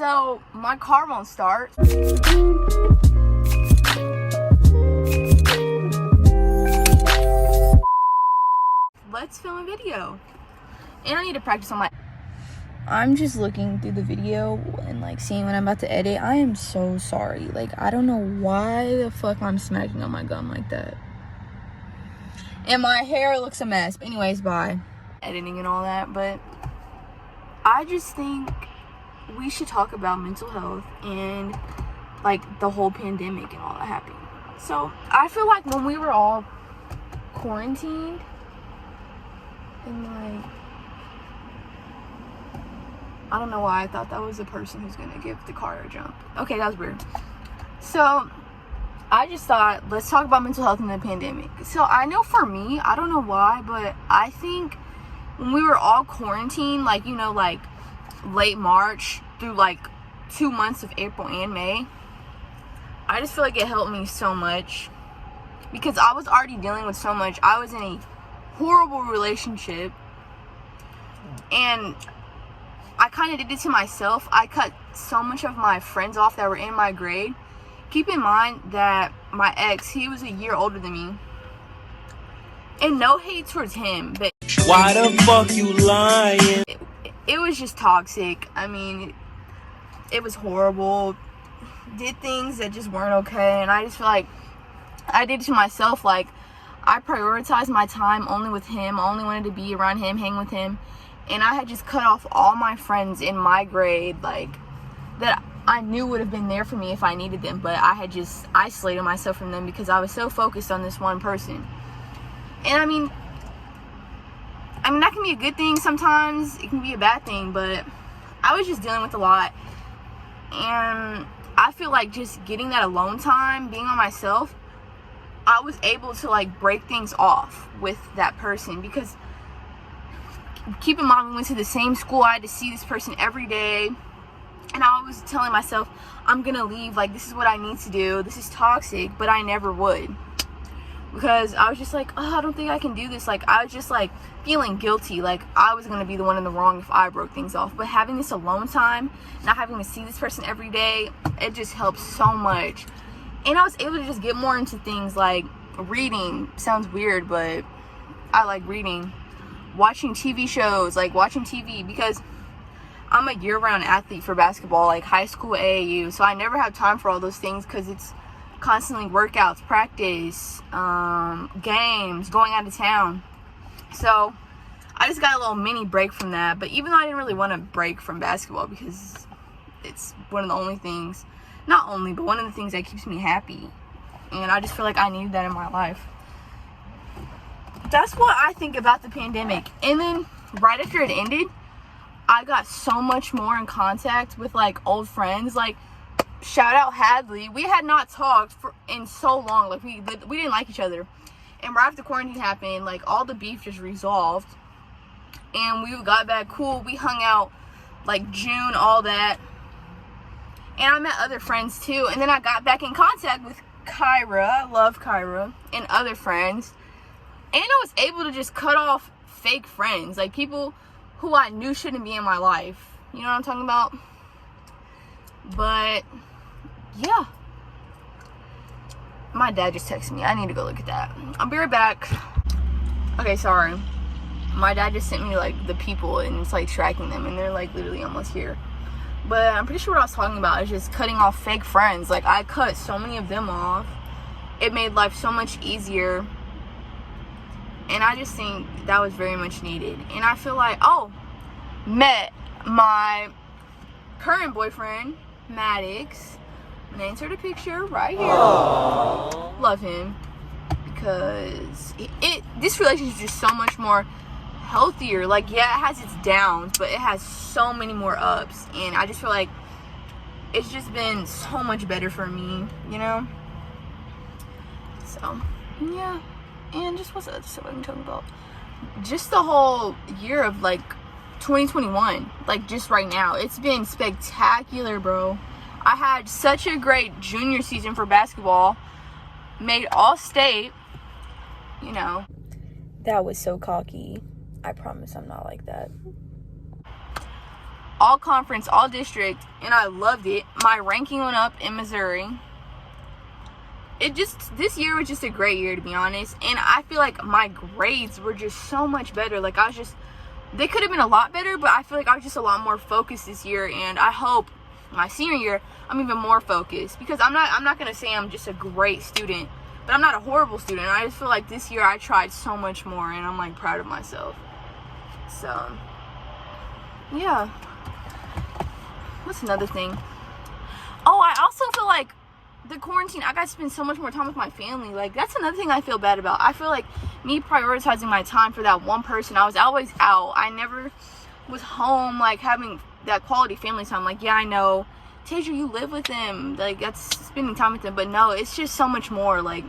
So my car won't start. Let's film a video. And I need to practice on my... I'm just looking through the video and like seeing what I'm about to edit. I am so sorry. Like, I don't know why the fuck I'm smacking on my gum like that. And my hair looks a mess. But anyways, bye. Editing and all that. But I just think we should talk about mental health and like the whole pandemic and all that happened. So I feel like when we were all quarantined and like, I don't know why I thought that was the person who's gonna give the car a jump. Okay, that was weird. So I just thought, let's talk about mental health in the pandemic. So I know for me, I don't know why, but I think when we were all quarantined, like, you know, like late March through like 2 months of April and May, I just feel like it helped me so much because I was already dealing with so much. I was in a horrible relationship and I kind of did it to myself. I cut so much of my friends off that were in my grade. Keep in mind that my ex, he was a year older than me. And no hate towards him, but why the fuck you lying? It was just toxic. I mean, it was horrible. Did things that just weren't okay. And I just feel like I did it to myself. Like, I prioritized my time only with him. I only wanted to be around him, hang with him. And I had just cut off all my friends in my grade, like, that I knew would have been there for me if I needed them. But I had just isolated myself from them because I was so focused on this one person. And I mean, that can be a good thing sometimes. It can be a bad thing. But I was just dealing with a lot. And I feel like just getting that alone time, being on myself, I was able to, like, break things off with that person. Because keep in mind, we went to the same school. I had to see this person every day. And I was telling myself, I'm going to leave. Like, this is what I need to do. This is toxic. But I never would. Because I was just like, oh, I don't think I can do this. Like, I was just, like, feeling guilty. Like, I was going to be the one in the wrong if I broke things off. But having this alone time, not having to see this person every day, it just helps so much. And I was able to just get more into things like reading. Sounds weird, but I like reading. Watching TV shows, like watching TV, because I'm a year-round athlete for basketball, like high school AAU, so I never have time for all those things because it's constantly workouts, practice, games, going out of town. So I just got a little mini break from that. But even though I didn't really want to break from basketball because it's one of the only things, not only, but one of the things that keeps me happy, and I just feel like I need that in my life. That's what I think about the pandemic. And then right after it ended, I got so much more in contact with like old friends. Like, shout out Hadley. We had not talked in so long. Like, we didn't like each other. And right after quarantine happened, like, all the beef just resolved. And we got back cool. We hung out like June, all that. And I met other friends too. And then I got back in contact with Kyra. I love Kyra. And other friends. And I was able to just cut off fake friends. Like, people who I knew shouldn't be in my life. You know what I'm talking about? But, yeah. My dad just texted me. I need to go look at that. I'll be right back. Okay, sorry. My dad just sent me, like, the people, and it's, like, tracking them. And they're, like, literally almost here. But I'm pretty sure what I was talking about is just cutting off fake friends. Like, I cut so many of them off. It made life so much easier. And I just think that was very much needed. And I feel like, met my current boyfriend, Maddox. I'm gonna insert a picture right here. Aww. Love him. Because this relationship is just so much more healthier. Like, yeah, it has its downs, but it has so many more ups. And I just feel like it's just been so much better for me, you know? So, yeah. And just what's the other stuff I'm talking about? Just the whole year of like 2021, like just right now, it's been spectacular, bro. I had such a great junior season for basketball, made all state, you know. That was so cocky. I promise I'm not like that. all conference, all district, and I loved it. My ranking went up in Missouri. This year was just a great year, to be honest, and I feel like my grades were just so much better. Like, they could have been a lot better, but I feel like I was just a lot more focused this year, and I hope my senior year I'm even more focused, because I'm not gonna say I'm just a great student, but I'm not a horrible student. I just feel like this year I tried so much more, and I'm like proud of myself. So yeah, what's another thing? Oh, I also feel like the quarantine, I got to spend so much more time with my family. Like, that's another thing I feel bad about. I feel like me prioritizing my time for that one person, I was always out. I never was home, like, having that quality family time. Like, yeah, I know, Tasia, you live with them. Like, that's spending time with them. But no, it's just so much more. Like,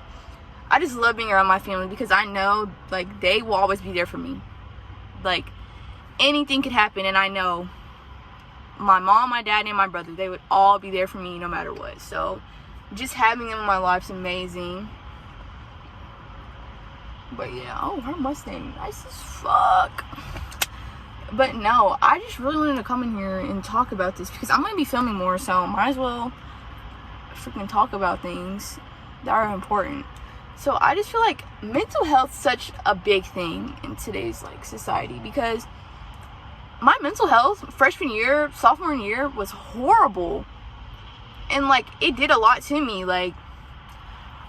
I just love being around my family, because I know, like, they will always be there for me. Like, anything could happen, and I know my mom, my dad, and my brother, they would all be there for me no matter what. So just having them in my life's amazing. But yeah, oh, her Mustang, nice as fuck. But no, I just really wanted to come in here and talk about this, because I'm gonna be filming more, so might as well freaking talk about things that are important. So I just feel like mental health's such a big thing in today's, like, society, because my mental health freshman year, sophomore year was horrible. And, like, it did a lot to me. Like,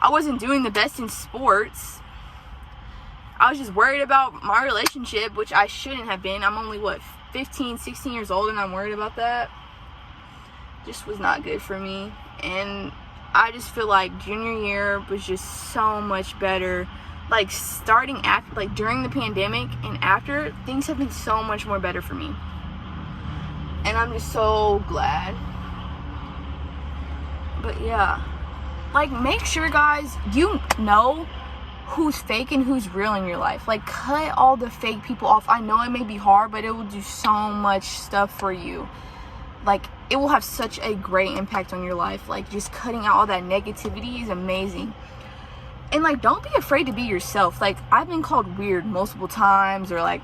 I wasn't doing the best in sports. I was just worried about my relationship, which I shouldn't have been. I'm only, 15, 16 years old, and I'm worried about that. Just was not good for me. And I just feel like junior year was just so much better. Like, starting after, like, during the pandemic and after, things have been so much more better for me. And I'm just so glad. But yeah, like, make sure, guys, you know who's fake and who's real in your life. Like, cut all the fake people off. I know it may be hard, but it will do so much stuff for you. Like, it will have such a great impact on your life. Like, just cutting out all that negativity is amazing. And, like, don't be afraid to be yourself. Like, I've been called weird multiple times, or, like,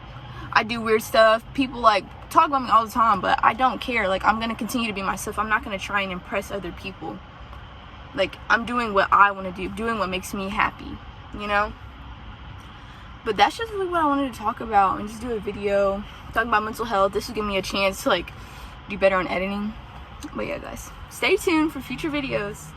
I do weird stuff. People, like, talk about me all the time, but I don't care. Like, I'm gonna continue to be myself. I'm not gonna try and impress other people. Like, I'm doing what I want to do, doing what makes me happy, you know? But that's just really what I wanted to talk about, and just do a video talking about mental health. This will give me a chance to, like, do better on editing. But yeah, guys, stay tuned for future videos.